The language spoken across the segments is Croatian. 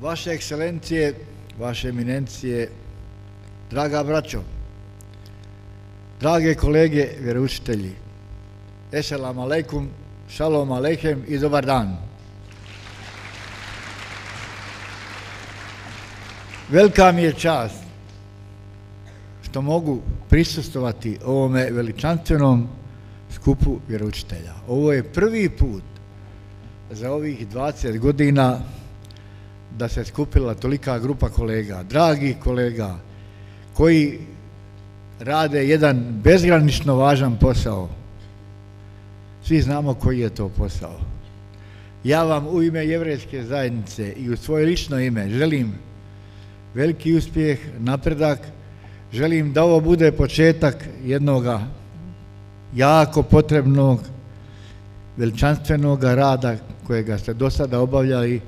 Vaše ekscelencije, vaše eminencije, draga braćo, drage kolege vjeroučitelji, Esselam aleikum, šalom aleihem i dobar dan. Velika mi je čast što mogu prisustvovati ovome veličanstvenom skupu vjeroučitelja. Ovo je prvi put za ovih 20 godina da se skupila tolika grupa kolega, dragih kolega, koji rade jedan bezgranično važan posao. Svi znamo koji je to posao. Ja vam u ime Jevrejske zajednice i u svoje lično ime želim veliki uspjeh, napredak. Želim da ovo bude početak jednoga jako potrebnog, veličanstvenog rada kojega ste do sada obavljali,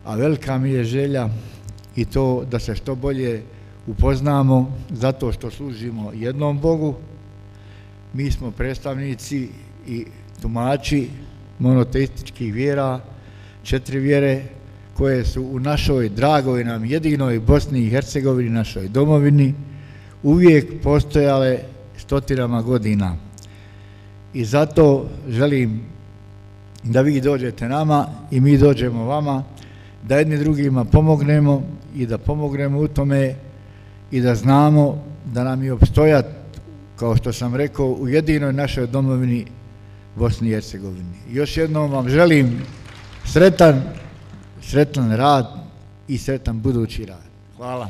a velika mi je želja i to da se što bolje upoznamo zato što služimo jednom Bogu. Mi smo predstavnici i tumači monoteističkih vjera, 4 vjere koje su u našoj dragoj nam jedinoj Bosni i Hercegovini, našoj domovini, uvijek postojale stotinama godina. I zato želim da vi dođete nama i mi dođemo vama, da jedni drugima pomognemo i da pomognemo u tome i da znamo da nam je opstojat, kao što sam rekao, u jedinoj našoj domovini Bosni i Hercegovini. Još jednom vam želim sretan rad i sretan budući rad. Hvala.